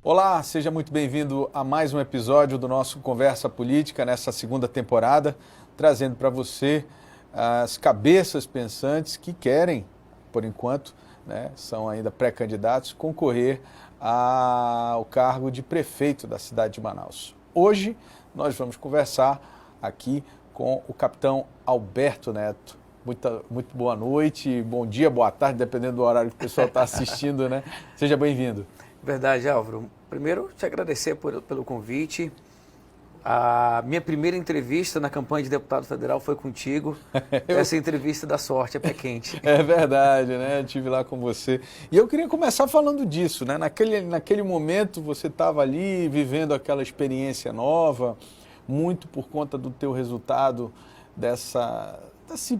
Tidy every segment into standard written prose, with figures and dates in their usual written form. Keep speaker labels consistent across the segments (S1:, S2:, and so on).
S1: Olá, seja muito bem-vindo a mais um episódio do nosso Conversa Política nessa segunda temporada, trazendo para você as cabeças pensantes que querem, por enquanto, são ainda pré-candidatos, concorrer ao cargo de prefeito da cidade de Manaus. Hoje nós vamos conversar aqui com o capitão Alberto Neto. Muito boa noite, bom dia, boa tarde, dependendo do horário que o pessoal está assistindo, né? Seja bem-vindo.
S2: Verdade, Álvaro. Primeiro, te agradecer pelo convite. A minha primeira entrevista na campanha de deputado federal foi contigo. Essa entrevista da sorte, é pé quente.
S1: É verdade, né? Eu estive lá com você. E eu queria começar falando disso, né? Naquele momento você estava ali vivendo aquela experiência nova, muito por conta do teu resultado dessa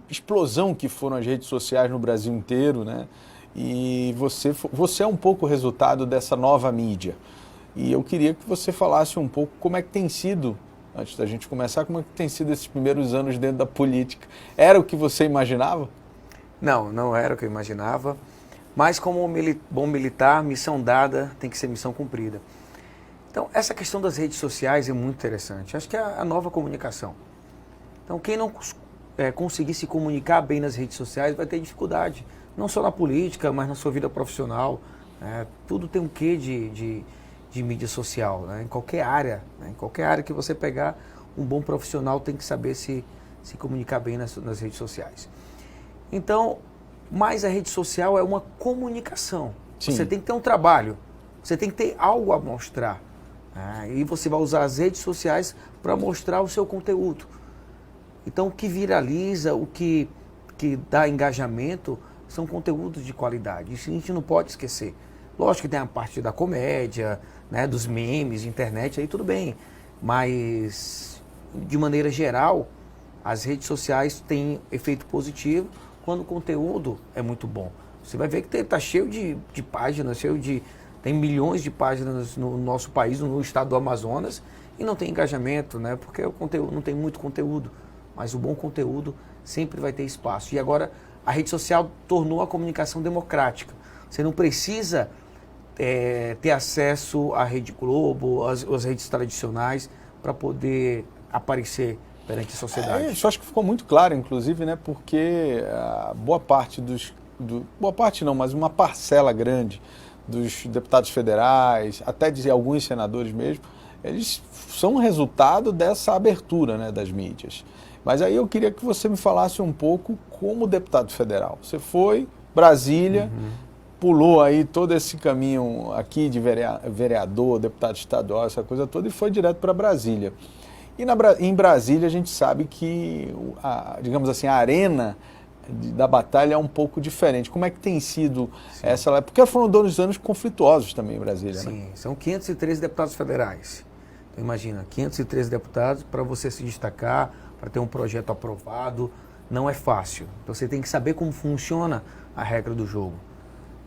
S1: explosão que foram as redes sociais no Brasil inteiro, né? E você é um pouco o resultado dessa nova mídia. E eu queria que você falasse um pouco como é que tem sido, antes da gente começar, como é que tem sido esses primeiros anos dentro da política. Era o que você imaginava?
S2: Não era o que eu imaginava. Mas como bom militar, missão dada tem que ser missão cumprida. Então, essa questão das redes sociais é muito interessante. Acho que é a nova comunicação. Então, quem não conseguir se comunicar bem nas redes sociais vai ter dificuldade. Não só na política, mas na sua vida profissional. Tudo tem um quê de mídia social, né? Em qualquer área. Em qualquer área que você pegar, um bom profissional tem que saber se comunicar bem nas redes sociais. Então, mais a rede social é uma comunicação. Sim. Você tem que ter um trabalho, você tem que ter algo a mostrar. E você vai usar as redes sociais para mostrar o seu conteúdo. Então, o que viraliza, o que dá engajamento, são conteúdos de qualidade. Isso a gente não pode esquecer. Lógico que tem a parte da comédia, né, dos memes, internet, aí tudo bem. Mas, de maneira geral, as redes sociais têm efeito positivo quando o conteúdo é muito bom. Você vai ver que está cheio de páginas, tem milhões de páginas no nosso país, no estado do Amazonas, e não tem engajamento, né, porque o conteúdo não tem muito conteúdo. Mas o bom conteúdo sempre vai ter espaço. E agora a rede social tornou a comunicação democrática. Você não precisa ter acesso à Rede Globo, às redes tradicionais, para poder aparecer perante a sociedade.
S1: Isso acho que ficou muito claro, inclusive, né, porque boa parte boa parte não, mas uma parcela grande dos deputados federais, até de alguns senadores mesmo, eles são resultado dessa abertura, né, das mídias. Mas aí eu queria que você me falasse um pouco como deputado federal. Você foi, Brasília, pulou aí todo esse caminho aqui de vereador, deputado estadual, essa coisa toda, e foi direto para Brasília. E em Brasília a gente sabe que, digamos assim, a arena da batalha é um pouco diferente. Como é que tem sido essa... Porque foram 2 anos conflituosos também em Brasília,
S2: Sim,
S1: né?
S2: São 513 deputados federais. Então imagina, 513 deputados para você se destacar, para ter um projeto aprovado, não é fácil. Então você tem que saber como funciona a regra do jogo.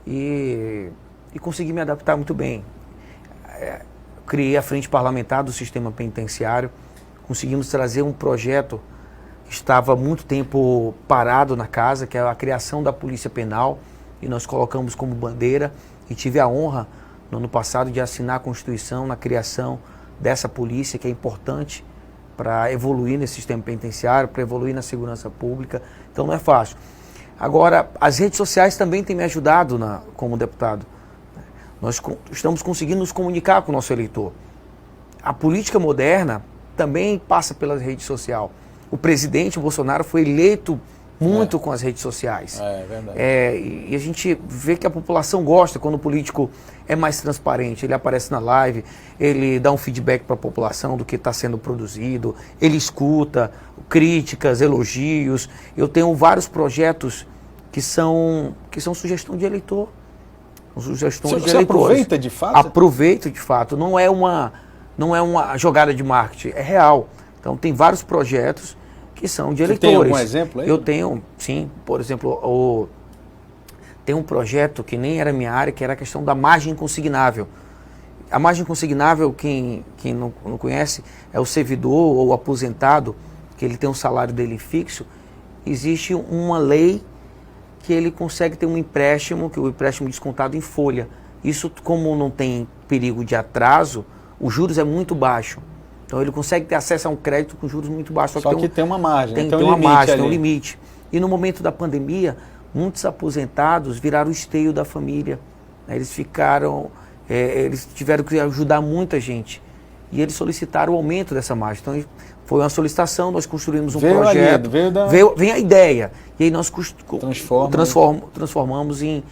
S2: E consegui me adaptar muito bem. Criei a frente parlamentar do sistema penitenciário, conseguimos trazer um projeto que estava há muito tempo parado na casa, que é a criação da Polícia Penal, e nós colocamos como bandeira, e tive a honra, no ano passado, de assinar a Constituição na criação dessa polícia, que é importante para evoluir nesse sistema penitenciário, para evoluir na segurança pública. Então não é fácil. Agora, as redes sociais também têm me ajudado como deputado. Nós estamos conseguindo nos comunicar com o nosso eleitor. A política moderna também passa pela rede social. O presidente Bolsonaro foi eleito muito com as redes sociais.
S1: É verdade.
S2: E a gente vê que a população gosta quando o político é mais transparente. Ele aparece na live, ele dá um feedback para a população do que está sendo produzido, ele escuta críticas, elogios. Eu tenho vários projetos que são sugestão de eleitor. Sugestões de eleitores.
S1: Você aproveita de fato?
S2: Aproveito de fato. Não é uma jogada de marketing, é real. Então tem vários projetos que são de eleitores.
S1: Você tem algum exemplo aí?
S2: Eu tenho, sim. Por exemplo, tem um projeto que nem era minha área, que era a questão da margem consignável. A margem consignável, quem não conhece, é o servidor ou aposentado, que ele tem um salário dele fixo. Existe uma lei que ele consegue ter um empréstimo, que o empréstimo é descontado em folha. Isso, como não tem perigo de atraso, os juros é muito baixo. Então ele consegue ter acesso a um crédito com juros muito baixos.
S1: Só que tem uma margem,
S2: tem
S1: um
S2: uma margem,
S1: ali.
S2: tem um limite. E no momento da pandemia, muitos aposentados viraram o esteio da família. Eles ficaram, eles tiveram que ajudar muita gente. E eles solicitaram o aumento dessa margem. Então foi uma solicitação, nós construímos um projeto. Vem a ideia. E aí nós transformamos em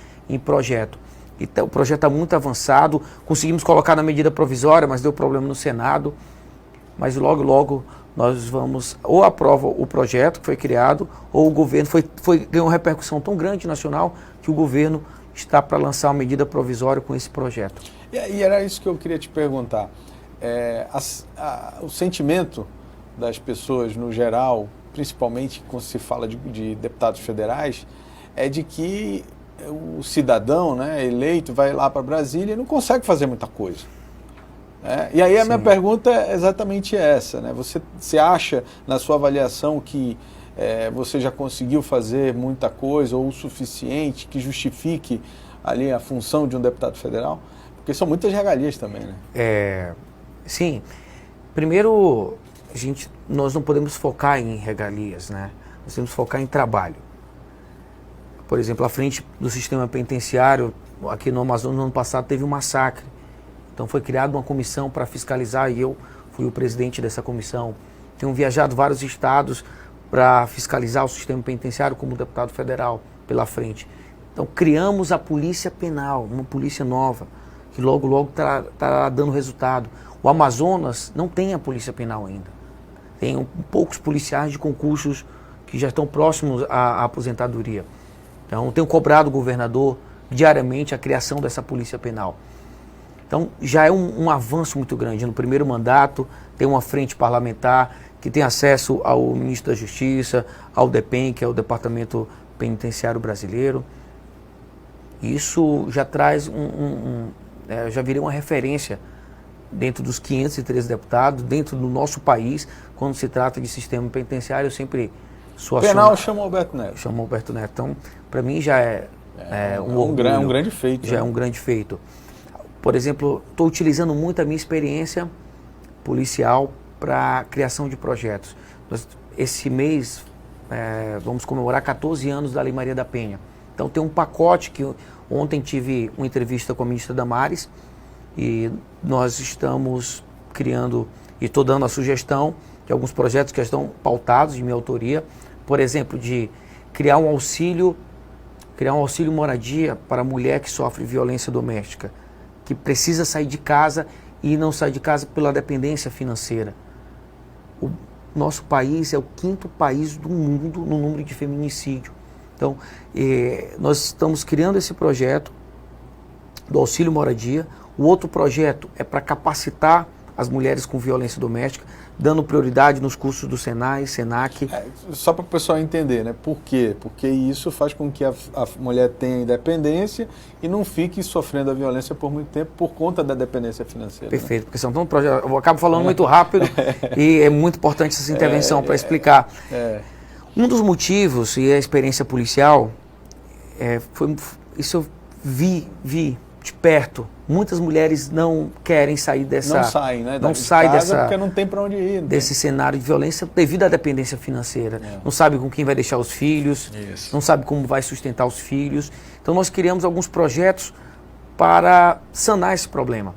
S2: projeto. Então, o projeto está muito avançado, conseguimos colocar na medida provisória, mas deu problema no Senado. Mas logo, logo nós vamos, ou aprova o projeto que foi criado, ou o governo ganhou uma repercussão tão grande nacional que o governo está para lançar uma medida provisória com esse projeto.
S1: E era isso que eu queria te perguntar. O sentimento das pessoas no geral, principalmente quando se fala de deputados federais, é de que o cidadão, né, eleito vai lá para Brasília e não consegue fazer muita coisa. E aí a minha pergunta é exatamente essa, né? Você acha, na sua avaliação, que você já conseguiu fazer muita coisa ou o suficiente que justifique ali a função de um deputado federal? Porque são muitas regalias também, né?
S2: Sim. Primeiro, nós não podemos focar em regalias, né? Nós temos que focar em trabalho. Por exemplo, à frente do sistema penitenciário, aqui no Amazonas, no ano passado, teve um massacre. Então foi criada uma comissão para fiscalizar e eu fui o presidente dessa comissão. Tenho viajado vários estados para fiscalizar o sistema penitenciário como deputado federal pela frente. Então criamos a Polícia Penal, uma polícia nova, que logo, logo está dando resultado. O Amazonas não tem a Polícia Penal ainda. Tem poucos policiais de concursos que já estão próximos à aposentadoria. Então tenho cobrado o governador diariamente a criação dessa Polícia Penal. Então, já é um avanço muito grande. No primeiro mandato, tem uma frente parlamentar que tem acesso ao ministro da Justiça, ao DEPEN, que é o Departamento Penitenciário Brasileiro. Isso já traz já virei uma referência dentro dos 513 deputados, dentro do nosso país, quando se trata de sistema penitenciário, eu sempre sou
S1: Penal chama Alberto Neto.
S2: Chama Alberto Neto. Então, para mim já é
S1: um grande feito.
S2: Já é um grande feito. Por exemplo, estou utilizando muito a minha experiência policial para a criação de projetos. Esse mês vamos comemorar 14 anos da Lei Maria da Penha. Então tem um pacote que ontem tive uma entrevista com a ministra Damares e nós estamos criando e estou dando a sugestão de alguns projetos que já estão pautados de minha autoria. Por exemplo, de criar um auxílio moradia para a mulher que sofre violência doméstica, que precisa sair de casa e não sai de casa pela dependência financeira. O nosso país é o 5º país do mundo no número de feminicídio. Então, nós estamos criando esse projeto do auxílio moradia. O outro projeto é para capacitar as mulheres com violência doméstica, dando prioridade nos cursos do Senai, Senac.
S1: Só para o pessoal entender, né? Por quê? Porque isso faz com que a mulher tenha independência e não fique sofrendo a violência por muito tempo por conta da dependência financeira.
S2: Perfeito, né? Porque são tão projetos. Eu acabo falando muito rápido e é muito importante essa intervenção para explicar. Um dos motivos, e a experiência policial, isso eu vi de perto. Muitas mulheres não querem sair dessa...
S1: Não saem, né?
S2: Não saem dessa...
S1: porque não tem para onde ir.
S2: Desse cenário de violência devido à dependência financeira. Não sabe com quem vai deixar os filhos, não sabe como vai sustentar os filhos. Então nós criamos alguns projetos para sanar esse problema.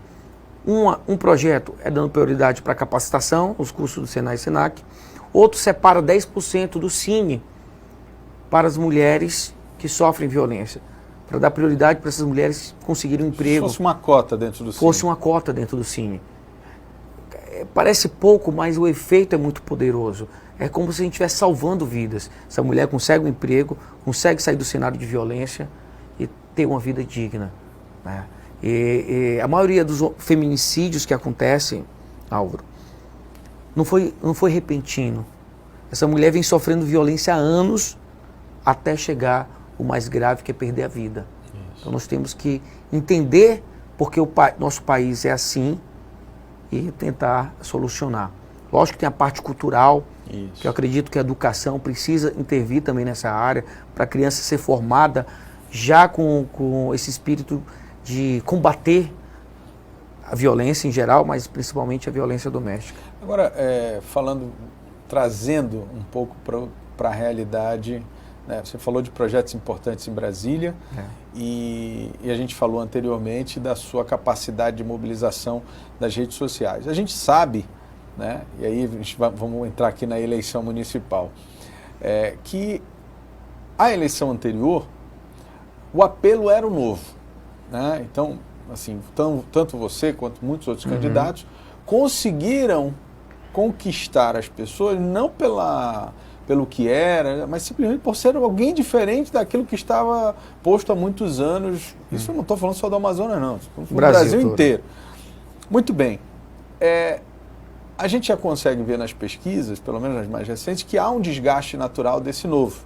S2: Um projeto é dando prioridade para capacitação, os cursos do Senai e Senac. Outro separa 10% do Cine para as mulheres que sofrem violência, para dar prioridade para essas mulheres conseguirem um emprego.
S1: Fosse uma cota dentro do Cine.
S2: Fosse uma cota dentro do Cine. Parece pouco, mas o efeito é muito poderoso. É como se a gente estivesse salvando vidas. Essa mulher consegue um emprego, consegue sair do cenário de violência e ter uma vida digna, né? E a maioria dos feminicídios que acontecem, Álvaro, não foi repentino. Essa mulher vem sofrendo violência há anos até chegar o mais grave, que é perder a vida. Isso. Então nós temos que entender porque nosso país é assim e tentar solucionar. Lógico que tem a parte cultural, que eu acredito que a educação precisa intervir também nessa área, para a criança ser formada já com esse espírito de combater a violência em geral, mas principalmente a violência doméstica.
S1: Agora, trazendo um pouco para a realidade, né? Você falou de projetos importantes em Brasília e a gente falou anteriormente da sua capacidade de mobilização das redes sociais. A gente sabe, né? E aí vamos entrar aqui na eleição municipal, que a eleição anterior, o apelo era o novo, né? Então, assim, tanto você quanto muitos outros candidatos conseguiram conquistar as pessoas não pelo que era, mas simplesmente por ser alguém diferente daquilo que estava posto há muitos anos. Isso eu não estou falando só do Amazonas, não. Estou falando do Brasil inteiro. Muito bem. A gente já consegue ver nas pesquisas, pelo menos nas mais recentes, que há um desgaste natural desse novo.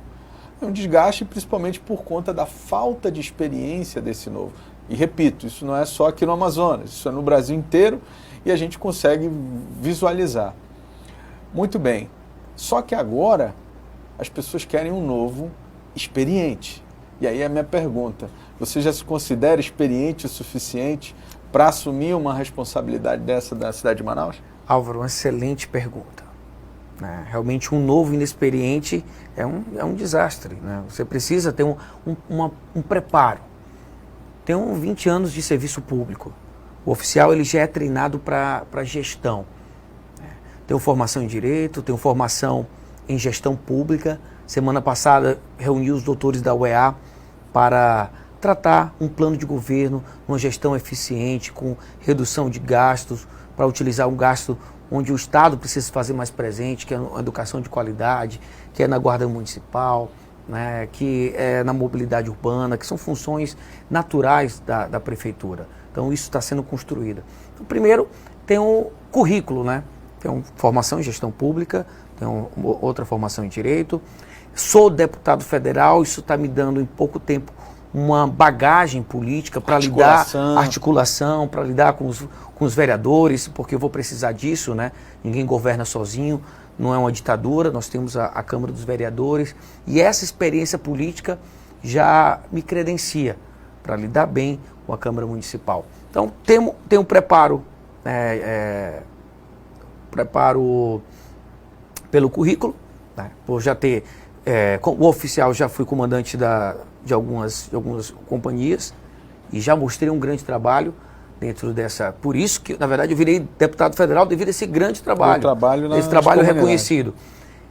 S1: É um desgaste principalmente por conta da falta de experiência desse novo. E repito, isso não é só aqui no Amazonas, isso é no Brasil inteiro e a gente consegue visualizar. Muito bem. Só que agora as pessoas querem um novo experiente. E aí é a minha pergunta, você já se considera experiente o suficiente para assumir uma responsabilidade dessa da cidade de Manaus?
S2: Álvaro, uma excelente pergunta. Realmente um novo inexperiente é um desastre, né? Você precisa ter um preparo. Tenho 20 anos de serviço público. O oficial ele já é treinado para gestão. Tenho formação em Direito, tenho formação em Gestão Pública. Semana passada reuni os doutores da UEA para tratar um plano de governo, uma gestão eficiente, com redução de gastos, para utilizar um gasto onde o Estado precisa se fazer mais presente, que é a educação de qualidade, que é na Guarda Municipal, né, que é na mobilidade urbana, que são funções naturais da Prefeitura. Então isso está sendo construído. Então, primeiro, tem um currículo, né? Tenho formação em Gestão Pública, tenho outra formação em Direito, sou deputado federal, isso está me dando em pouco tempo uma bagagem política para lidar, articulação, para lidar com os vereadores, porque eu vou precisar disso, né? Ninguém governa sozinho, não é uma ditadura, nós temos a Câmara dos Vereadores, e essa experiência política já me credencia para lidar bem com a Câmara Municipal. Então, tenho preparo, preparo pelo currículo, né? Por já ter, o oficial já fui comandante de algumas companhias e já mostrei um grande trabalho dentro dessa. Por isso que, na verdade, eu virei deputado federal devido a esse grande trabalho. Esse trabalho reconhecido.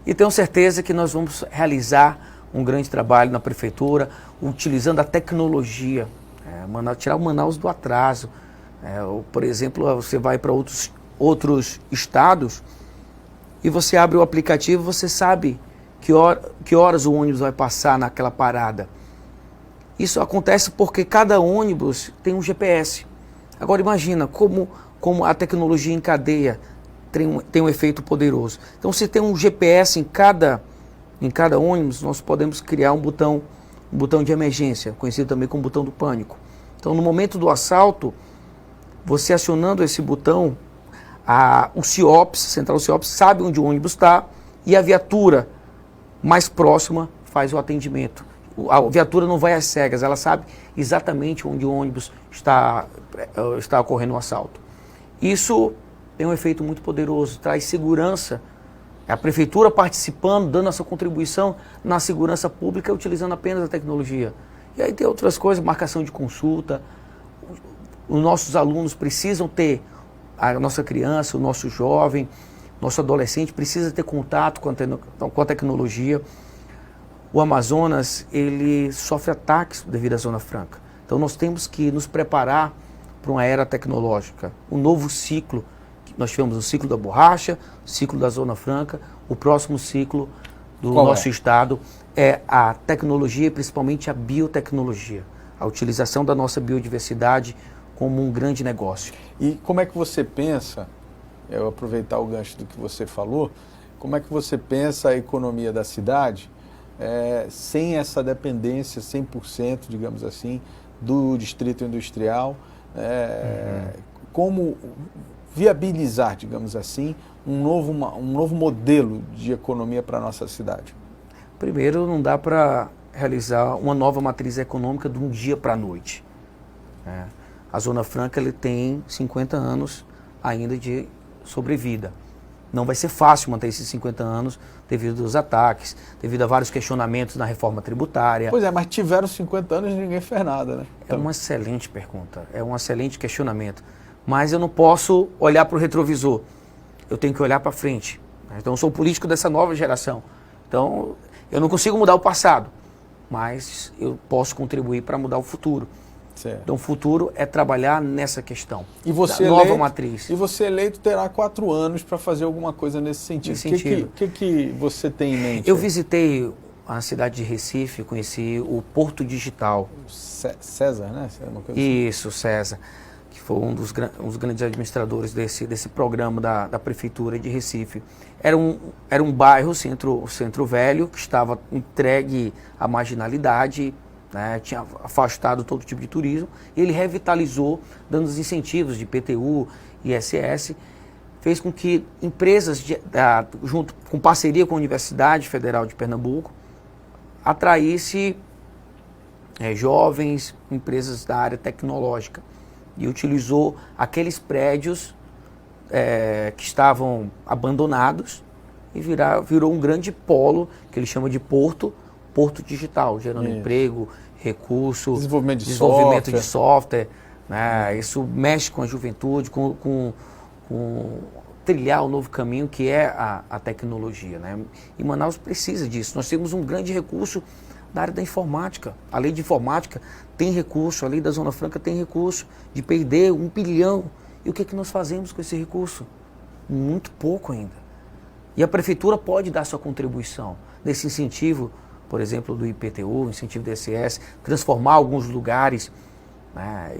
S2: E tenho certeza que nós vamos realizar um grande trabalho na prefeitura, utilizando a tecnologia, tirar o Manaus do atraso. Por exemplo, você vai para outros estados e você abre o aplicativo, você sabe que horas o ônibus vai passar naquela parada. Isso acontece porque cada ônibus tem um GPS. Agora imagina como a tecnologia em cadeia tem um efeito poderoso. Então, se tem um GPS em cada ônibus, nós podemos criar um botão de emergência, conhecido também como botão do pânico. Então, no momento do assalto, você acionando esse botão, o CIOPS, Central CIOPS, sabe onde o ônibus está e a viatura mais próxima faz o atendimento. A viatura não vai às cegas, ela sabe exatamente onde o ônibus está ocorrendo o assalto. Isso tem um efeito muito poderoso, traz segurança. A prefeitura participando, dando a sua contribuição na segurança pública, utilizando apenas a tecnologia. E aí tem outras coisas, marcação de consulta. Os nossos alunos precisam ter, a nossa criança, o nosso jovem, nosso adolescente precisa ter contato com a tecnologia. O Amazonas, ele sofre ataques devido à Zona Franca. Então nós temos que nos preparar para uma era tecnológica. Um novo ciclo, nós tivemos o ciclo da borracha, o ciclo da Zona Franca, o próximo ciclo do nosso estado é a tecnologia, principalmente a biotecnologia, a utilização da nossa biodiversidade como um grande negócio.
S1: E como é que você pensa, eu aproveitar o gancho do que você falou, como é que você pensa a economia da cidade sem essa dependência 100%, digamos assim, do distrito industrial, como viabilizar, digamos assim, um novo modelo de economia para a nossa cidade?
S2: Primeiro, não dá para realizar uma nova matriz econômica de um dia para a noite. né? A Zona Franca ele tem 50 anos ainda de sobrevida. Não vai ser fácil manter esses 50 anos devido aos ataques, devido a vários questionamentos na reforma tributária.
S1: Pois é, mas tiveram 50 anos e ninguém fez nada, né?
S2: É uma excelente pergunta, é um excelente questionamento. Mas eu não posso olhar para o retrovisor, eu tenho que olhar para frente. Então eu sou político dessa nova geração. Então eu não consigo mudar o passado, mas eu posso contribuir para mudar o futuro.
S1: Certo.
S2: Então o futuro é trabalhar nessa questão,
S1: E você
S2: da nova
S1: eleito,
S2: matriz.
S1: E você eleito terá 4 anos para fazer alguma coisa nesse sentido. O que você tem em mente?
S2: Eu visitei a cidade de Recife, conheci o Porto Digital.
S1: César, né? Uma coisa assim.
S2: Isso, César, que foi um dos grandes administradores desse programa da Prefeitura de Recife. Era um bairro, centro velho, que estava entregue à marginalidade, né, tinha afastado todo tipo de turismo, e ele revitalizou, dando os incentivos de IPTU, ISS, fez com que empresas, junto com parceria com a Universidade Federal de Pernambuco, atraísse jovens, empresas da área tecnológica, e utilizou aqueles prédios que estavam abandonados e virou um grande polo, que ele chama de Porto Digital, gerando emprego, recurso, desenvolvimento de software. Né? Isso mexe com a juventude, com trilhar o novo caminho que é a tecnologia. Né? E Manaus precisa disso. Nós temos um grande recurso na área da informática. A lei de informática tem recurso, a lei da Zona Franca tem recurso de perder 1 bilhão. E o que nós fazemos com esse recurso? Muito pouco ainda. E a prefeitura pode dar sua contribuição nesse incentivo, por exemplo, do IPTU, incentivo do ISS, transformar alguns lugares. Né?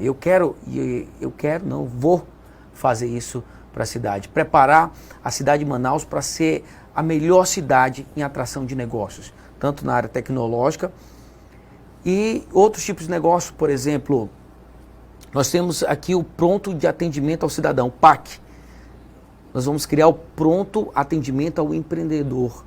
S2: Vou fazer isso para a cidade. Preparar a cidade de Manaus para ser a melhor cidade em atração de negócios, tanto na área tecnológica e outros tipos de negócios. Por exemplo, nós temos aqui o Pronto de Atendimento ao Cidadão, PAC. Nós vamos criar o Pronto Atendimento ao Empreendedor,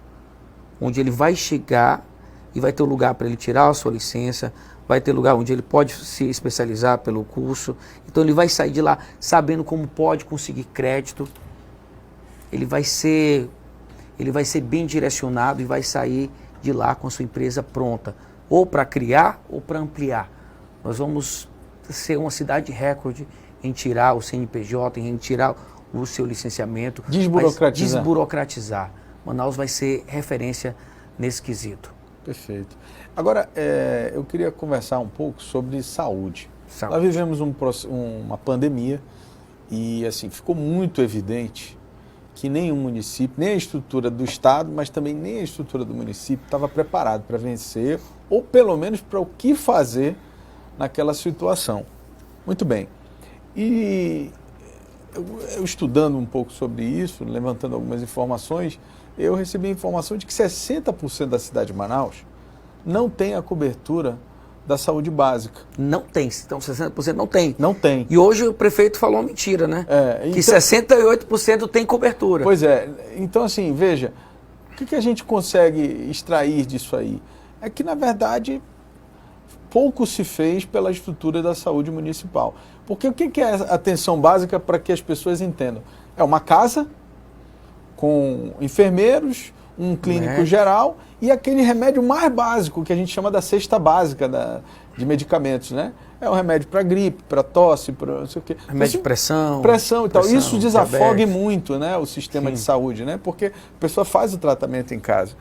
S2: onde ele vai chegar e vai ter um lugar para ele tirar a sua licença, vai ter lugar onde ele pode se especializar pelo curso. Então ele vai sair de lá sabendo como pode conseguir crédito. Ele vai ser bem direcionado e vai sair de lá com a sua empresa pronta, ou para criar ou para ampliar. Nós vamos ser uma cidade recorde em tirar o CNPJ, em tirar o seu licenciamento. Desburocratizar. Manaus vai ser referência nesse quesito.
S1: Perfeito. Agora, eu queria conversar um pouco sobre saúde. Nós vivemos uma pandemia e assim, ficou muito evidente que nenhum município, nem a estrutura do Estado, mas também nem a estrutura do município estava preparado para vencer, ou pelo menos para o que fazer naquela situação. Muito bem. E eu estudando um pouco sobre isso, levantando algumas informações, eu recebi a informação de que 60% da cidade de Manaus não tem a cobertura da saúde básica.
S2: Não tem, então 60% não tem.
S1: Não tem.
S2: E hoje o prefeito falou uma mentira, né?
S1: Então,
S2: que 68% tem cobertura.
S1: Pois é, então assim, veja, o que a gente consegue extrair disso aí? É que, na verdade, pouco se fez pela estrutura da saúde municipal. Porque o que é atenção básica para que as pessoas entendam? É uma casa com enfermeiros, um clínico geral e aquele remédio mais básico que a gente chama da cesta básica de medicamentos, né? É um remédio para gripe, para tosse, para não sei o quê.
S2: Remédio de pressão.
S1: Pressão e tal. Isso desafogue muito, né, o sistema de saúde, né? Porque a pessoa faz o tratamento em casa.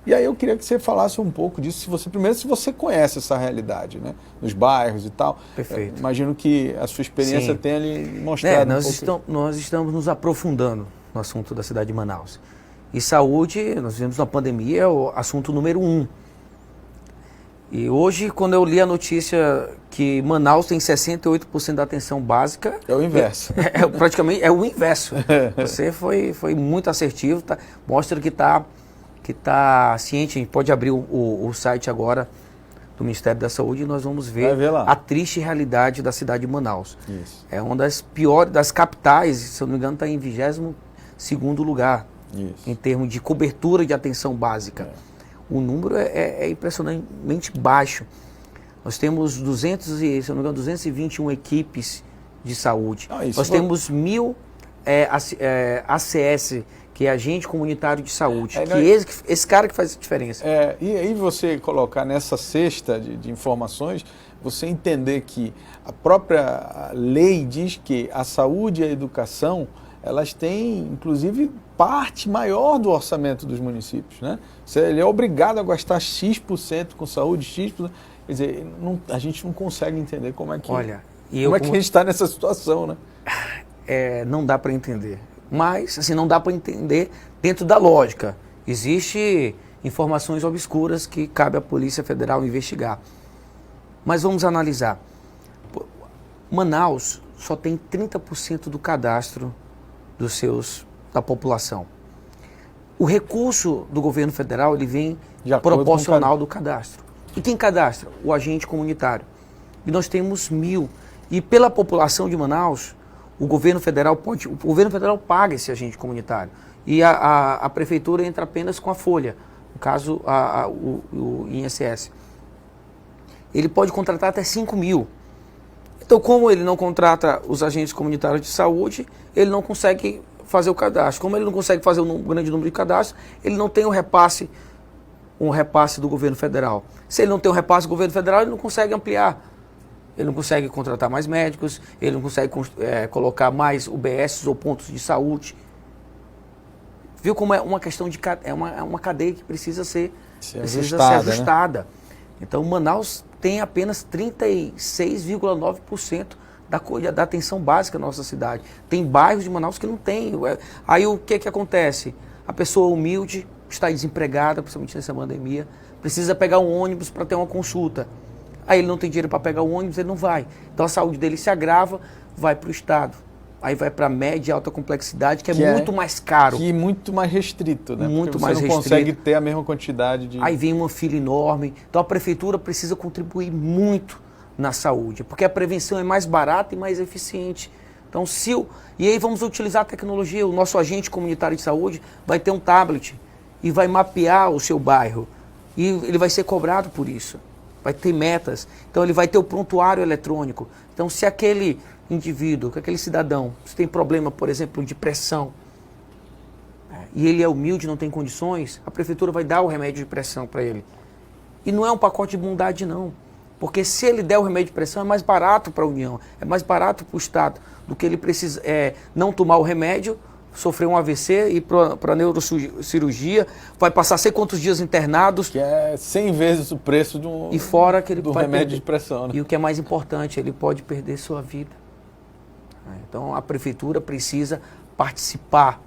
S1: E aí eu queria que você falasse um pouco disso, se você conhece essa realidade, né? Nos bairros e tal.
S2: Perfeito.
S1: Imagino que a sua experiência tenha lhe mostrado
S2: nós estamos nos aprofundando no assunto da cidade de Manaus. E saúde, nós vivemos uma pandemia, é o assunto número 1. E hoje, quando eu li a notícia que Manaus tem 68% da atenção básica...
S1: É o inverso.
S2: Praticamente é o inverso. Você foi muito assertivo, mostra que está ciente. A gente pode abrir o site agora do Ministério da Saúde e nós vamos ver a triste realidade da cidade de Manaus.
S1: Isso.
S2: É uma das piores, das capitais, se eu não me engano, está em 22º lugar.
S1: Isso.
S2: Em termos de cobertura de atenção básica. O número é impressionantemente baixo. Nós temos 221 equipes de saúde. Nós
S1: foi...
S2: temos 1.000 ACS, que é agente comunitário de saúde. Esse cara que faz a diferença.
S1: E aí você colocar nessa cesta de informações, você entender que a própria lei diz que a saúde e a educação, elas têm, inclusive, parte maior do orçamento dos municípios, né? Ele é obrigado a gastar X% com saúde, X%. Quer dizer, a gente não consegue entender como é que, a gente está nessa situação, né?
S2: Não dá para entender. Mas, assim, não dá para entender dentro da lógica. Existem informações obscuras que cabe à Polícia Federal investigar. Mas vamos analisar. Manaus só tem 30% do cadastro da população. O recurso do governo federal ele vem proporcional do cadastro. E quem cadastra? O agente comunitário. E nós temos 1.000. E pela população de Manaus, o governo federal paga esse agente comunitário. E a prefeitura entra apenas com a folha. No caso, o INSS. Ele pode contratar até 5.000. Então, como ele não contrata os agentes comunitários de saúde, ele não consegue fazer o cadastro. Como ele não consegue fazer um grande número de cadastros, ele não tem um repasse do governo federal. Se ele não tem um repasse do governo federal, ele não consegue ampliar. Ele não consegue contratar mais médicos, ele não consegue colocar mais UBS ou pontos de saúde. Viu como é uma questão de uma cadeia que precisa ser ajustada. Né? Então, Manaus tem apenas 36,9% da atenção básica na nossa cidade. Tem bairros de Manaus que não tem. Aí o que acontece? A pessoa humilde está desempregada, principalmente nessa pandemia, precisa pegar um ônibus para ter uma consulta. Aí ele não tem dinheiro para pegar o ônibus, ele não vai. Então a saúde dele se agrava, vai para o estado. Aí vai para média e alta complexidade, que é muito mais caro.
S1: E muito mais restrito, né?
S2: Muito
S1: mais
S2: restrito.
S1: Você não consegue ter a mesma quantidade de...
S2: Aí vem uma fila enorme. Então a prefeitura precisa contribuir muito na saúde, porque a prevenção é mais barata e mais eficiente. Então e aí vamos utilizar a tecnologia. O nosso agente comunitário de saúde vai ter um tablet e vai mapear o seu bairro. E ele vai ser cobrado por isso. Vai ter metas. Então ele vai ter o prontuário eletrônico. Então se aquele indivíduo, que aquele cidadão, se tem problema, por exemplo, de pressão, e ele é humilde, não tem condições, a prefeitura vai dar o remédio de pressão para ele. E não é um pacote de bondade, não. Porque se ele der o remédio de pressão, é mais barato para a União, é mais barato para o Estado, do que ele precisa não tomar o remédio, sofrer um AVC, ir para neurocirurgia, vai passar sei quantos dias internados.
S1: Que é 100 vezes o preço do remédio de pressão. Né?
S2: E o que é mais importante, ele pode perder sua vida. Então a prefeitura precisa participar,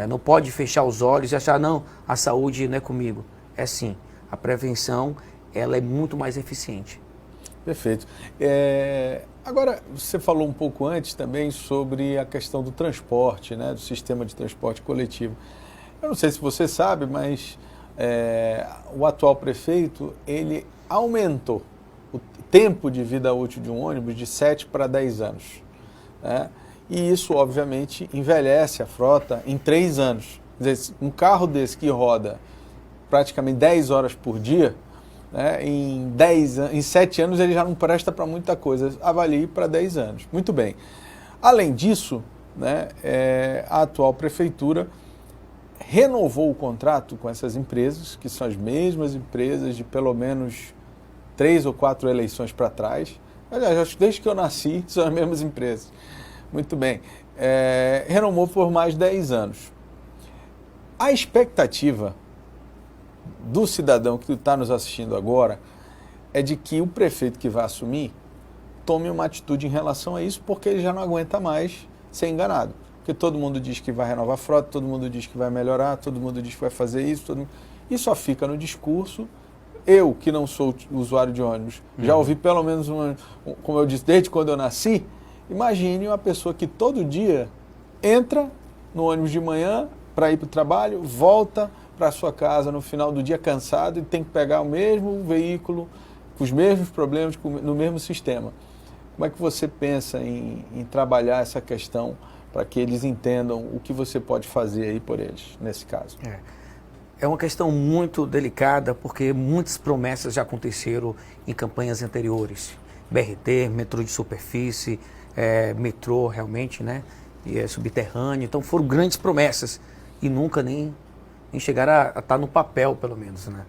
S2: não pode fechar os olhos e achar, não, a saúde não é comigo. É sim, a prevenção ela é muito mais eficiente.
S1: Perfeito. Agora, você falou um pouco antes também sobre a questão do transporte, né, do sistema de transporte coletivo. Eu não sei se você sabe, mas o atual prefeito, ele aumentou o tempo de vida útil de um ônibus de 7 para 10 anos. Né? E isso, obviamente, envelhece a frota em 3 anos. Quer dizer, um carro desse que roda praticamente 10 horas por dia, né, em 7 anos ele já não presta para muita coisa. Avalie para 10 anos. Muito bem. Além disso, né, a atual prefeitura renovou o contrato com essas empresas, que são as mesmas empresas de pelo menos 3 ou 4 eleições para trás. Aliás, acho que desde que eu nasci são as mesmas empresas. Muito bem. Renovou por mais 10 anos. A expectativa do cidadão que está nos assistindo agora é de que o prefeito que vai assumir tome uma atitude em relação a isso, porque ele já não aguenta mais ser enganado. Porque todo mundo diz que vai renovar a frota, todo mundo diz que vai melhorar, todo mundo diz que vai fazer isso, e só fica no discurso. Eu, que não sou usuário de ônibus, já ouvi pelo menos, como eu disse, desde quando eu nasci. Imagine uma pessoa que todo dia entra no ônibus de manhã para ir para o trabalho, volta para a sua casa no final do dia cansado e tem que pegar o mesmo veículo, com os mesmos problemas, no mesmo sistema. Como é que você pensa em trabalhar essa questão para que eles entendam o que você pode fazer aí por eles, nesse caso?
S2: é uma questão muito delicada, porque muitas promessas já aconteceram em campanhas anteriores. BRT, metrô de superfície, metrô realmente, né? E subterrâneo. Então foram grandes promessas e nunca nem chegaram a estar no papel, pelo menos, né?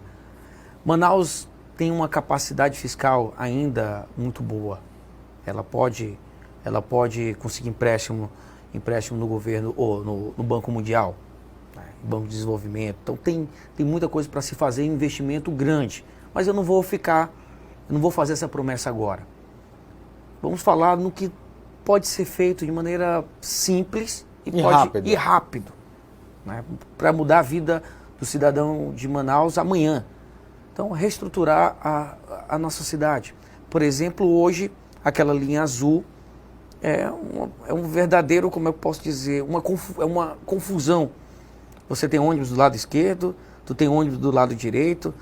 S2: Manaus tem uma capacidade fiscal ainda muito boa. Ela pode conseguir empréstimo no governo ou no Banco Mundial, né? Banco de Desenvolvimento. Então tem muita coisa para se fazer, investimento grande. Mas eu não vou fazer essa promessa agora. Vamos falar no que pode ser feito de maneira simples e rápido, né? Para mudar a vida do cidadão de Manaus amanhã. Então, reestruturar a nossa cidade. Por exemplo, hoje, aquela linha azul é um verdadeiro, como eu posso dizer, é uma confusão. Você tem ônibus do lado esquerdo, tu tem ônibus do lado direito,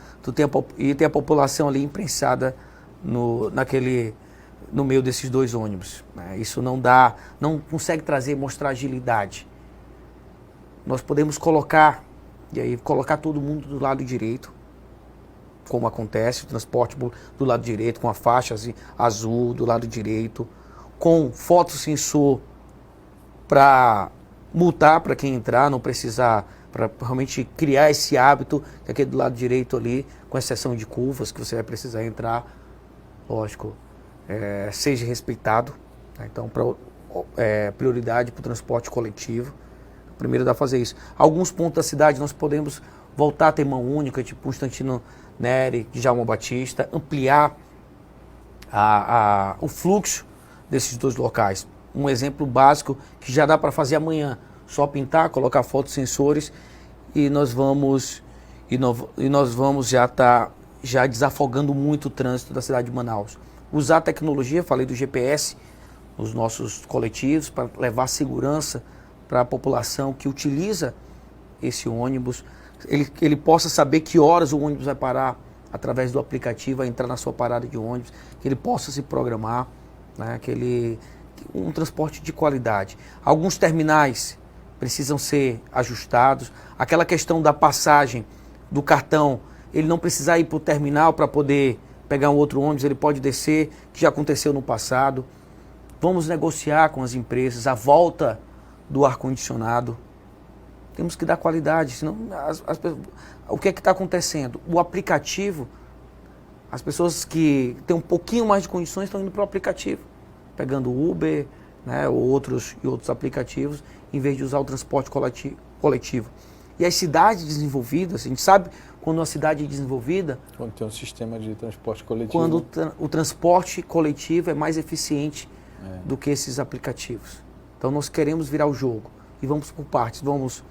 S2: e tem a população ali imprensada no meio desses dois ônibus, né? Isso não consegue mostrar agilidade. Nós podemos colocar todo mundo do lado direito, como acontece, o transporte do lado direito, com a faixa azul do lado direito, com fotossensor para multar para quem entrar, não precisar, para realmente criar esse hábito, que aquele do lado direito ali, com exceção de curvas, que você vai precisar entrar, lógico, seja respeitado, né? Então, prioridade para o transporte coletivo. Primeiro dá para fazer isso. Alguns pontos da cidade nós podemos voltar a ter mão única, tipo Constantino Neri, Djalma Batista, ampliar o fluxo desses dois locais. Um exemplo básico que já dá para fazer amanhã, só pintar, colocar fotossensores e nós vamos já estar desafogando muito o trânsito da cidade de Manaus. Usar a tecnologia, falei do GPS, nos nossos coletivos, para levar segurança para a população que utiliza esse ônibus, ele possa saber que horas o ônibus vai parar através do aplicativo, vai entrar na sua parada de ônibus, que ele possa se programar, né? Um transporte de qualidade. Alguns terminais precisam ser ajustados. Aquela questão da passagem do cartão, ele não precisar ir para o terminal para poder pegar um outro ônibus, ele pode descer, que já aconteceu no passado. Vamos negociar com as empresas a volta do ar-condicionado. Temos que dar qualidade, senão o que é que está acontecendo? O aplicativo, as pessoas que têm um pouquinho mais de condições estão indo para o aplicativo, pegando Uber, né, ou outros aplicativos, em vez de usar o transporte coletivo. E as cidades desenvolvidas, a gente sabe quando uma cidade é desenvolvida...
S1: Quando tem um sistema de transporte coletivo.
S2: Quando o transporte coletivo é mais eficiente do que esses aplicativos. Então nós queremos virar o jogo e vamos por partes, vamos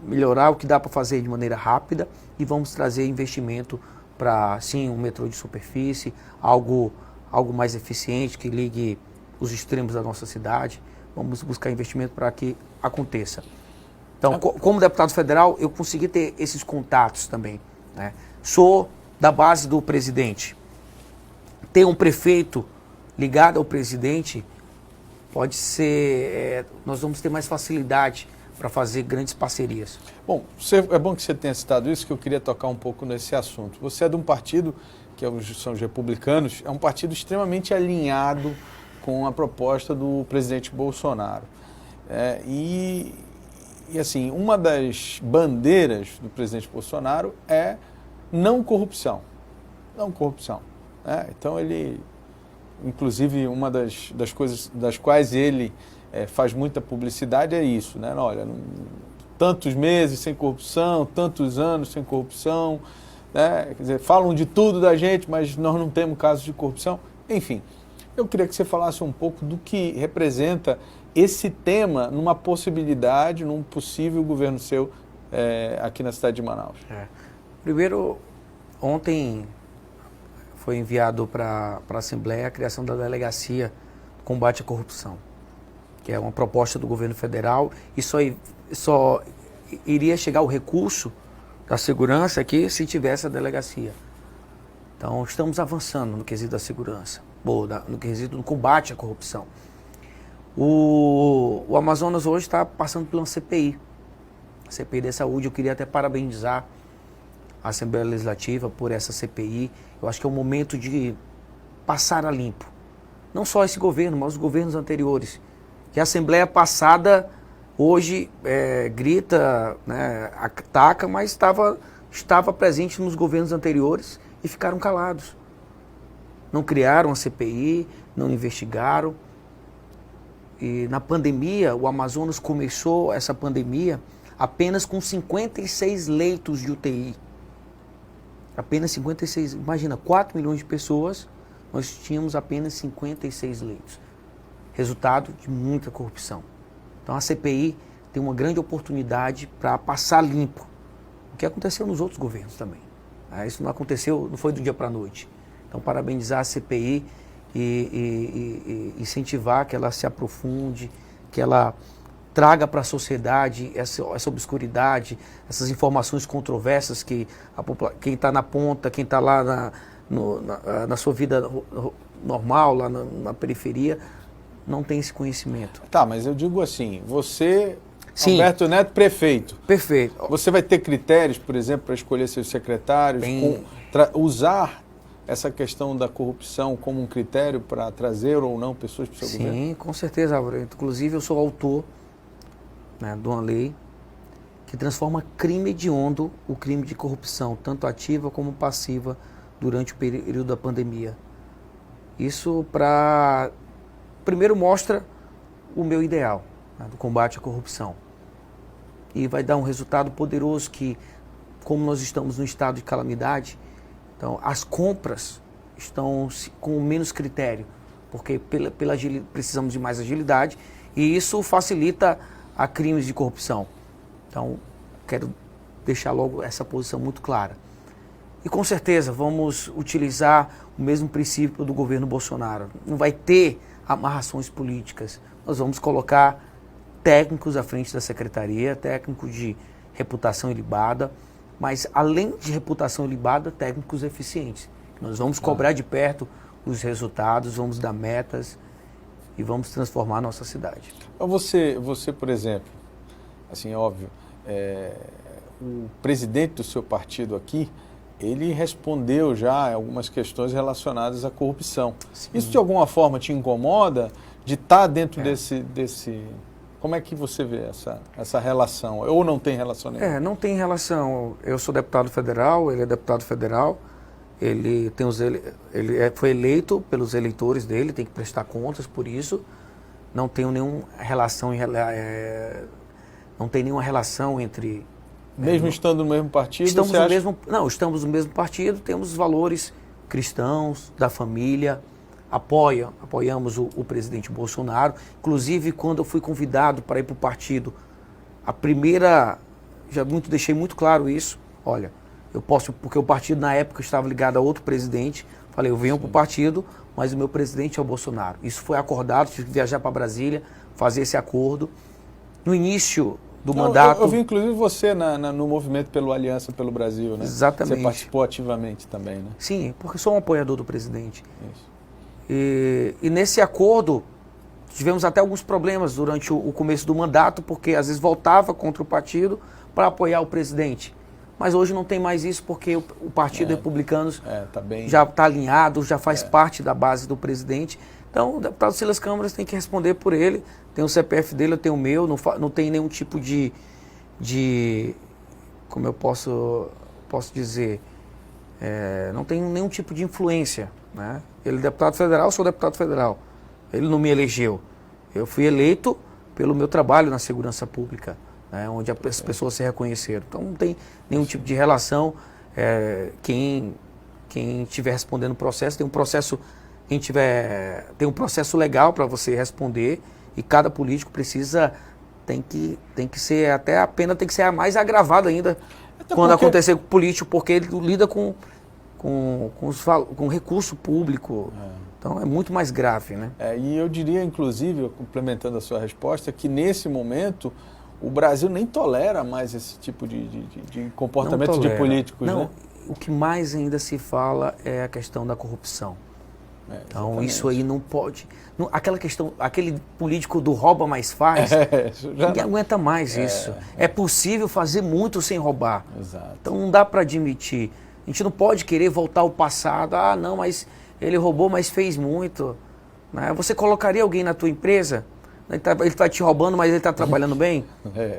S2: melhorar o que dá para fazer de maneira rápida e vamos trazer investimento para, sim, um metrô de superfície, algo mais eficiente que ligue os extremos da nossa cidade. Vamos buscar investimento para que aconteça. Então, como deputado federal, eu consegui ter esses contatos também, né? Sou da base do presidente. Ter um prefeito ligado ao presidente pode ser... nós vamos ter mais facilidade para fazer grandes parcerias.
S1: Bom, é bom que você tenha citado isso, que eu queria tocar um pouco nesse assunto. Você é de um partido, são os republicanos, é um partido extremamente alinhado com a proposta do presidente Bolsonaro. E assim, uma das bandeiras do presidente Bolsonaro é não corrupção. Não corrupção. Então ele, inclusive, uma das coisas das quais ele faz muita publicidade é isso, né? Olha, tantos meses sem corrupção, tantos anos sem corrupção, né? Quer dizer, falam de tudo da gente, mas nós não temos casos de corrupção. Enfim, eu queria que você falasse um pouco do que representa esse tema numa possibilidade, num possível governo seu aqui na cidade de Manaus.
S2: Primeiro, ontem foi enviado para a Assembleia a criação da Delegacia de Combate à Corrupção, que é uma proposta do governo federal e só iria chegar o recurso da segurança aqui se tivesse a delegacia. Então, estamos avançando no quesito da segurança, no quesito do combate à corrupção. O Amazonas hoje está passando por uma CPI, CPI da saúde. Eu queria até parabenizar a Assembleia Legislativa, por essa CPI. Eu acho que é o momento de passar a limpo. Não só esse governo, mas os governos anteriores. Que a Assembleia passada hoje grita, né, ataca, mas estava presente nos governos anteriores e ficaram calados. Não criaram a CPI, não investigaram. E na pandemia, o Amazonas começou essa pandemia apenas com 56 leitos de UTI. Apenas 56. Imagina, 4 milhões de pessoas, nós tínhamos apenas 56 leitos. Resultado de muita corrupção. Então a CPI tem uma grande oportunidade para passar limpo. O que aconteceu nos outros governos também. Isso não aconteceu, não foi do dia para a noite. Então parabenizar a CPI e incentivar que ela se aprofunde, que ela traga para a sociedade essa obscuridade, essas informações controversas que quem está na ponta, quem está lá na sua vida normal, lá na periferia, não tem esse conhecimento.
S1: Tá, mas eu digo assim, você,
S2: Sim.
S1: Alberto Neto, prefeito.
S2: Perfeito.
S1: Você vai ter critérios, por exemplo, para escolher seus secretários, usar essa questão da corrupção como um critério para trazer ou não pessoas para o seu governo?
S2: Sim, com certeza, Álvaro. Inclusive, eu sou autor, né, de uma lei que transforma crime hediondo o crime de corrupção, tanto ativa como passiva, durante o período da pandemia. Isso primeiro mostra o meu ideal, né, do combate à corrupção. E vai dar um resultado poderoso que, como nós estamos no estado de calamidade, então as compras estão com menos critério, porque precisamos de mais agilidade e isso facilita a crimes de corrupção. Então, quero deixar logo essa posição muito clara. E com certeza vamos utilizar o mesmo princípio do governo Bolsonaro. Não vai ter amarrações políticas. Nós vamos colocar técnicos à frente da secretaria, técnicos de reputação ilibada, mas além de reputação ilibada, técnicos eficientes. Nós vamos cobrar de perto os resultados, vamos dar metas e vamos transformar a nossa cidade.
S1: Você, por exemplo, assim, óbvio, o presidente do seu partido aqui, ele respondeu já algumas questões relacionadas à corrupção. Sim. Isso de alguma forma te incomoda de estar dentro desse... Como é que você vê essa relação? Ou não tem relação nenhuma?
S2: Não tem relação. Eu sou deputado federal, ele é deputado federal, ele foi eleito pelos eleitores dele, tem que prestar contas por isso. Não tenho nenhuma relação, não tem nenhuma relação entre...
S1: Mesmo estando no mesmo partido?
S2: Estamos no mesmo partido, temos valores cristãos, da família, apoiamos o presidente Bolsonaro. Inclusive, quando eu fui convidado para ir para o partido, deixei muito claro isso, olha, eu posso, porque o partido na época estava ligado a outro presidente, falei, eu venho para o partido, mas o meu presidente é o Bolsonaro. Isso foi acordado, tive que viajar para Brasília, fazer esse acordo. No início do mandato...
S1: Eu vi inclusive você no movimento pelo Aliança pelo Brasil, né?
S2: Exatamente.
S1: Você participou ativamente também, né?
S2: Sim, porque sou um apoiador do presidente.
S1: Isso.
S2: E nesse acordo, tivemos até alguns problemas durante o começo do mandato, porque às vezes voltava contra o partido para apoiar o presidente. Mas hoje não tem mais isso, porque o Partido Republicano já está alinhado, já faz parte da base do presidente. Então, o deputado Silas Câmara tem que responder por ele. Tem o CPF dele, eu tenho o meu, não tem nenhum tipo de como eu posso dizer, não tem nenhum tipo de influência, né? Ele é deputado federal, eu sou deputado federal. Ele não me elegeu. Eu fui eleito pelo meu trabalho na segurança pública, né, onde as pessoas se reconheceram. Então não tem nenhum tipo de relação. Quem estiver respondendo o processo, tem um processo, tem um processo legal para você responder, e cada político tem que ser, até a pena tem que ser mais agravada ainda quando acontecer com o político, porque ele lida com recurso público. Então é muito mais grave, né?
S1: E eu diria, inclusive, complementando a sua resposta, que nesse momento o Brasil nem tolera mais esse tipo de comportamento de políticos.
S2: Não,
S1: né?
S2: O que mais ainda se fala é a questão da corrupção. Então isso aí não pode. Aquela questão, aquele político do rouba mais faz, ninguém aguenta mais isso. É possível fazer muito sem roubar.
S1: Exato.
S2: Então não dá para admitir. A gente não pode querer voltar ao passado. Ah, não, mas ele roubou, mas fez muito. Né? Você colocaria alguém na tua empresa? Ele está te roubando, mas ele está trabalhando bem?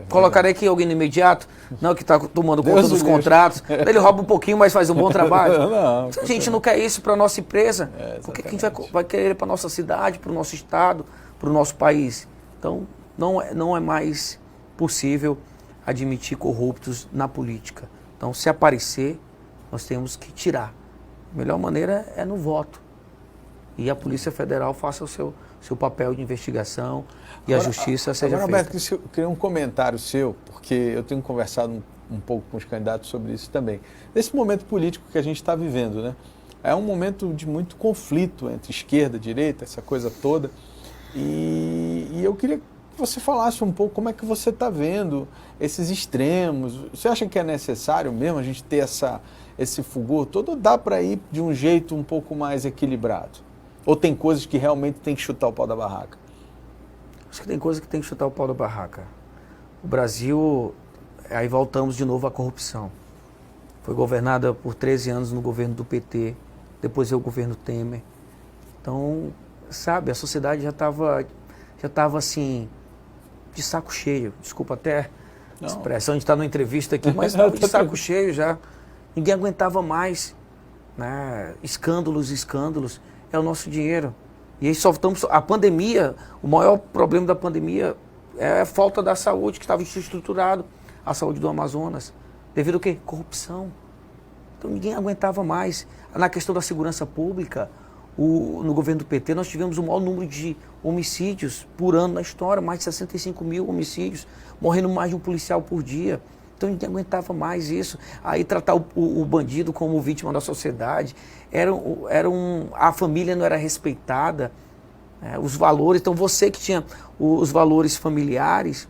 S2: Colocaria aqui alguém no imediato? Não, que está tomando conta dos contratos. Ele rouba um pouquinho, mas faz um bom trabalho.
S1: Não,
S2: se a gente não quer isso para a nossa empresa, por que a gente vai querer para a nossa cidade, para o nosso estado, para o nosso país? Então, não é mais possível admitir corruptos na política. Então, se aparecer, nós temos que tirar. A melhor maneira é no voto. E a Polícia Federal faça o seu papel de investigação e a justiça seja feita.
S1: Roberto, eu queria um comentário seu, porque eu tenho conversado um pouco com os candidatos sobre isso também. Nesse momento político que a gente está vivendo, né? É um momento de muito conflito entre esquerda e direita, essa coisa toda. E eu queria que você falasse um pouco como é que você está vendo esses extremos. Você acha que é necessário mesmo a gente ter esse fulgor todo, ou dá para ir de um jeito um pouco mais equilibrado? Ou tem coisas que realmente tem que chutar o pau da barraca?
S2: Acho que tem coisas que tem que chutar o pau da barraca. O Brasil, aí voltamos de novo à corrupção. Foi governada por 13 anos no governo do PT, depois veio o governo Temer. Então, sabe, a sociedade já estava assim, de saco cheio. Desculpa até a expressão, a gente está numa entrevista aqui, mas estava de saco cheio já. Ninguém aguentava mais. Né? Escândalos. É o nosso dinheiro. E aí só estamos. A pandemia, o maior problema da pandemia é a falta da saúde, que estava estruturado, a saúde do Amazonas. Devido ao quê? Corrupção. Então ninguém aguentava mais. Na questão da segurança pública, no governo do PT, nós tivemos o maior número de homicídios por ano na história, mais de 65 mil homicídios, morrendo mais de um policial por dia. Então ninguém aguentava mais isso. Aí tratar o bandido como vítima da sociedade. A família não era respeitada. Os valores. Então você que tinha os valores familiares,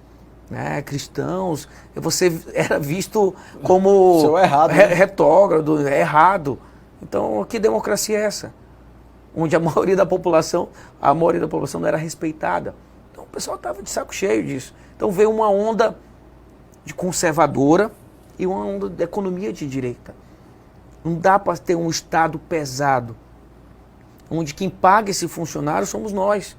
S2: né, cristãos, você era visto como
S1: errado, né?
S2: Retrógrado, errado. Então que democracia é essa? Onde a maioria da população não era respeitada. Então o pessoal estava de saco cheio disso. Então veio uma onda de conservadora e uma onda de economia de direita. Não dá para ter um Estado pesado, onde quem paga esse funcionário somos nós.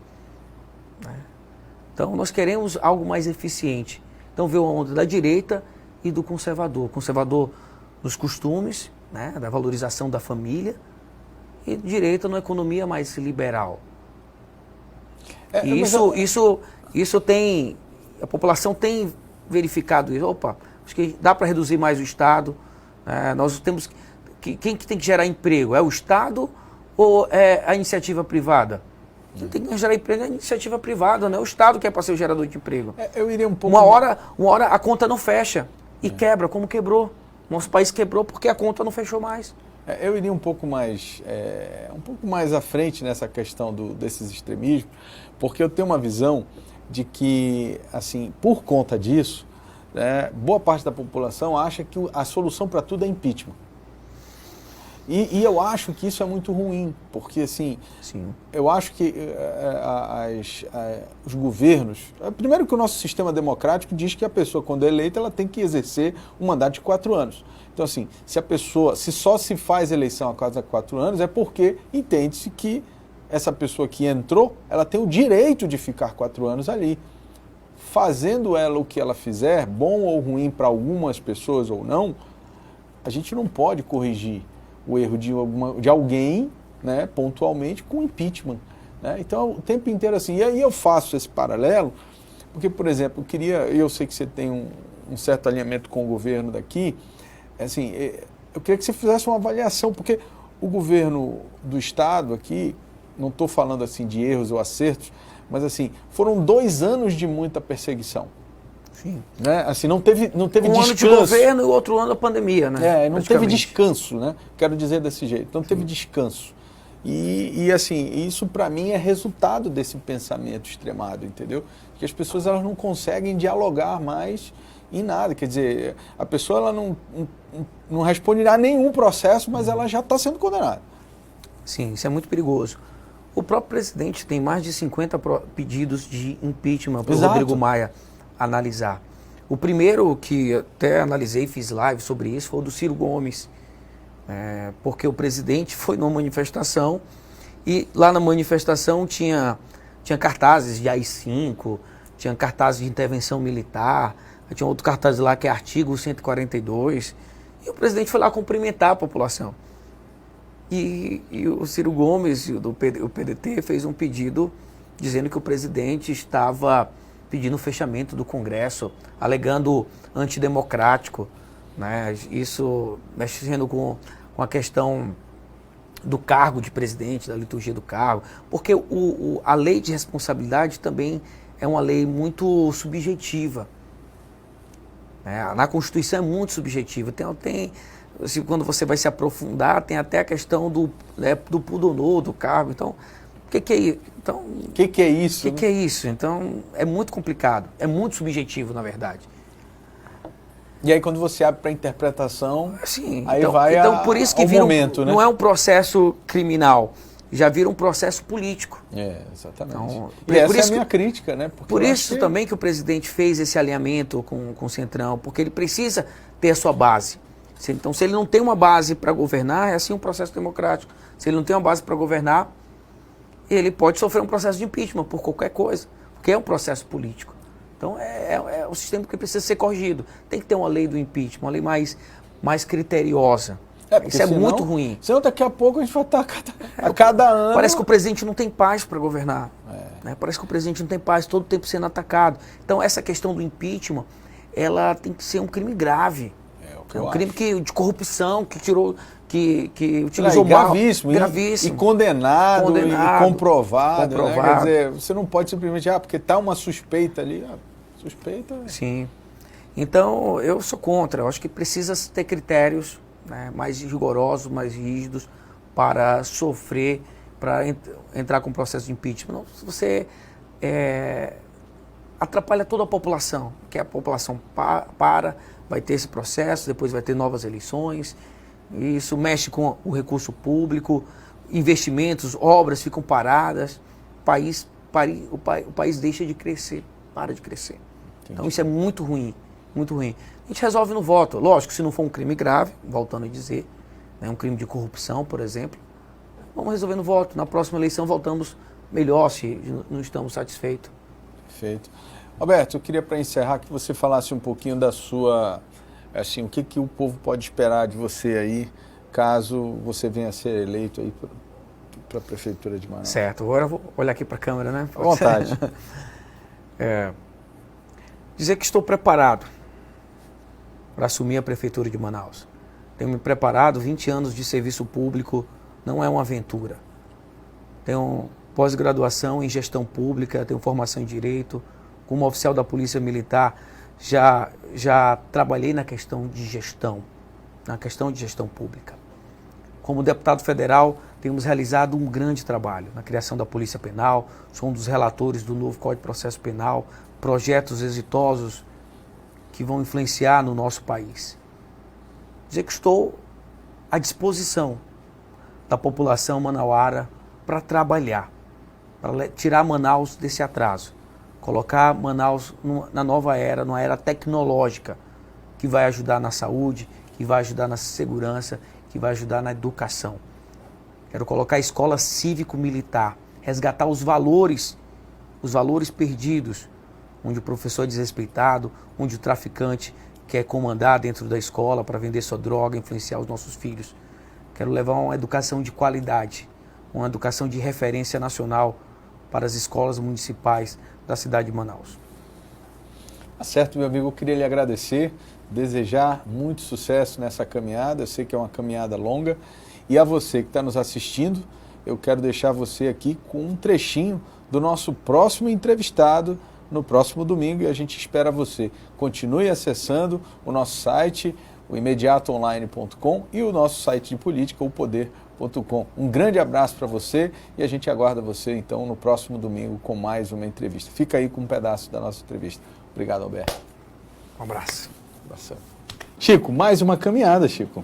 S2: Então nós queremos algo mais eficiente. Então veio a onda da direita e do conservador. Conservador nos costumes, né, da valorização da família, e direita na economia mais liberal. Isso tem... A população tem verificado isso. Opa, acho que dá para reduzir mais o Estado. Nós temos quem que tem que gerar emprego? É o Estado ou é a iniciativa privada? Quem tem que gerar emprego é a iniciativa privada, não é o Estado que é para ser o gerador de emprego.
S1: Eu iria um pouco...
S2: Uma hora a conta não fecha e quebra, como quebrou. Nosso país quebrou porque a conta não fechou mais.
S1: Eu iria um pouco mais à frente nessa questão desses extremismos, porque eu tenho uma visão de que, assim, por conta disso, boa parte da população acha que a solução para tudo é impeachment. E eu acho que isso é muito ruim, porque, assim,
S2: Sim.
S1: Eu acho que os governos... Primeiro que o nosso sistema democrático diz que a pessoa, quando é eleita, ela tem que exercer um mandato de 4 anos. Então, assim, se só se faz eleição a cada 4 anos, é porque entende-se que essa pessoa que entrou, ela tem o direito de ficar 4 anos ali. Fazendo ela o que ela fizer, bom ou ruim para algumas pessoas ou não, a gente não pode corrigir o erro de alguém, né, pontualmente, com impeachment. Né? Então, o tempo inteiro assim. E aí eu faço esse paralelo, porque, por exemplo, eu sei que você tem um certo alinhamento com o governo daqui, assim, eu queria que você fizesse uma avaliação, porque o governo do Estado aqui, não estou falando assim de erros ou acertos, mas assim, foram 2 anos de muita perseguição.
S2: Sim.
S1: Né? Assim, não teve descanso.
S2: Ano de governo e o outro ano da pandemia, né?
S1: Não teve descanso, né? Quero dizer desse jeito, não teve descanso. E assim, isso para mim é resultado desse pensamento extremado, entendeu? Que as pessoas elas não conseguem dialogar mais em nada. Quer dizer, a pessoa ela não responderá a nenhum processo, mas ela já está sendo condenada.
S2: Sim, isso é muito perigoso. O próprio presidente tem mais de 50 pedidos de impeachment para o Rodrigo Maia analisar. O primeiro que até analisei e fiz live sobre isso foi o do Ciro Gomes, porque o presidente foi numa manifestação e lá na manifestação tinha cartazes de AI-5, tinha cartazes de intervenção militar, tinha outro cartaz lá que é artigo 142, e o presidente foi lá cumprimentar a população. E o Ciro Gomes, o PDT, fez um pedido dizendo que o presidente estava pedindo o fechamento do Congresso, alegando antidemocrático, né? Isso mexendo com a questão do cargo de presidente, da liturgia do cargo, porque a lei de responsabilidade também é uma lei muito subjetiva. Na Constituição é muito subjetiva. Quando você vai se aprofundar, tem até a questão do pudor do cargo. Então, o que é isso? Então,
S1: o que é isso?
S2: O que é isso? Então, é muito complicado. É muito subjetivo, na verdade.
S1: E aí, quando você abre para interpretação,
S2: sim,
S1: aí vai
S2: por isso que vira
S1: momento, né?
S2: Não é um processo criminal, já vira um processo político.
S1: Exatamente.
S2: Então,
S1: e essa é a minha crítica, né? Porque
S2: por isso também que o presidente fez esse alinhamento com o Centrão, porque ele precisa ter a sua base. Então, se ele não tem uma base para governar, é assim um processo democrático. Se ele não tem uma base para governar, ele pode sofrer um processo de impeachment por qualquer coisa, porque é um processo político. Então, é um sistema que precisa ser corrigido. Tem que ter uma lei do impeachment, uma lei mais criteriosa. Isso é muito ruim.
S1: Senão, daqui a pouco a gente vai estar a cada ano...
S2: Parece que o presidente não tem paz para governar. Parece que o presidente não tem paz, todo o tempo sendo atacado. Então, essa questão do impeachment, ela tem que ser um crime grave. É um crime de corrupção, que utilizou mal.
S1: Gravíssimo. E condenado. E comprovado. Né? Quer dizer, você não pode simplesmente, porque está uma suspeita ali. Suspeita.
S2: Sim. Então, eu sou contra. Eu acho que precisa ter critérios, né, mais rigorosos, mais rígidos, para sofrer, para entrar com o processo de impeachment. Se você atrapalha toda a população, que a população vai ter esse processo, depois vai ter novas eleições, e isso mexe com o recurso público, investimentos, obras ficam paradas, o país deixa de crescer, para de crescer. Entendi. Então isso é muito ruim, muito ruim. A gente resolve no voto, lógico, se não for um crime grave, voltando a dizer, um crime de corrupção, por exemplo, vamos resolver no voto, na próxima eleição voltamos melhor se não estamos satisfeitos.
S1: Perfeito. Roberto, eu queria, para encerrar, que você falasse um pouquinho da sua, assim, o que o povo pode esperar de você aí, caso você venha a ser eleito aí para a Prefeitura de Manaus.
S2: Certo, agora eu vou olhar aqui para a câmera, né?
S1: À vontade.
S2: Dizer que estou preparado para assumir a Prefeitura de Manaus. Tenho me preparado, 20 anos de serviço público, não é uma aventura. Tenho pós-graduação em gestão pública, tenho formação em Direito. Como oficial da Polícia Militar, já trabalhei na questão de gestão pública. Como deputado federal, temos realizado um grande trabalho na criação da Polícia Penal, sou um dos relatores do novo Código de Processo Penal, projetos exitosos que vão influenciar no nosso país. Dizer que estou à disposição da população manauara para trabalhar, para tirar Manaus desse atraso. Colocar Manaus na nova era, numa era tecnológica, que vai ajudar na saúde, que vai ajudar na segurança, que vai ajudar na educação. Quero colocar a escola cívico-militar, resgatar os valores perdidos, onde o professor é desrespeitado, onde o traficante quer comandar dentro da escola para vender sua droga, influenciar os nossos filhos. Quero levar uma educação de qualidade, uma educação de referência nacional para as escolas municipais da cidade de Manaus.
S1: Tá certo, meu amigo, eu queria lhe agradecer, desejar muito sucesso nessa caminhada, eu sei que é uma caminhada longa, e a você que está nos assistindo, eu quero deixar você aqui com um trechinho do nosso próximo entrevistado no próximo domingo, e a gente espera você. Continue acessando o nosso site, o imediatoonline.com, e o nosso site de política, o poder.com. Um grande abraço para você e a gente aguarda você então no próximo domingo com mais uma entrevista. Fica aí com um pedaço da nossa entrevista. Obrigado, Alberto.
S2: Um abraço.
S1: Chico, mais uma caminhada, Chico.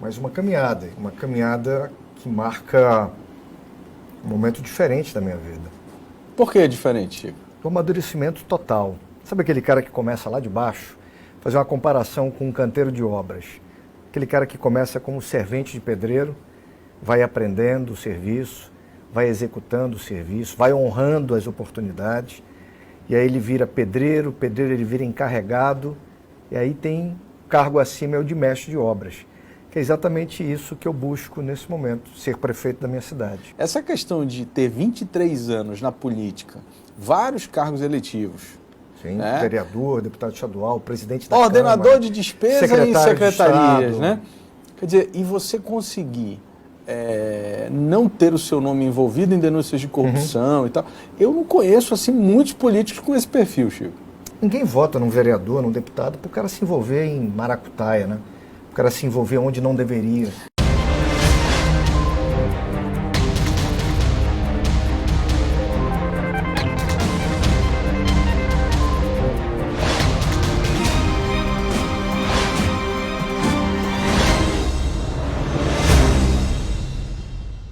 S3: Mais uma caminhada que marca um momento diferente da minha vida.
S1: Por que é diferente, Chico?
S3: Um amadurecimento total. Sabe aquele cara que começa lá de baixo? Fazer uma comparação com um canteiro de obras. Aquele cara que começa como servente de pedreiro, vai aprendendo o serviço, vai executando o serviço, vai honrando as oportunidades, e aí ele vira pedreiro, ele vira encarregado, e aí tem cargo acima, é o de mestre de obras. Que é exatamente isso que eu busco nesse momento, ser prefeito da minha cidade.
S1: Essa questão de ter 23 anos na política, vários cargos eletivos.
S3: Sim,
S1: né?
S3: Vereador, deputado estadual, presidente da
S1: Ordenador
S3: Câmara,
S1: de despesa em secretarias, né? Quer dizer, e você conseguir não ter o seu nome envolvido em denúncias de corrupção e tal. Eu não conheço, assim, muitos políticos com esse perfil, Chico.
S3: Ninguém vota num vereador, num deputado, para o cara se envolver em maracutaia, né? O cara se envolver onde não deveria.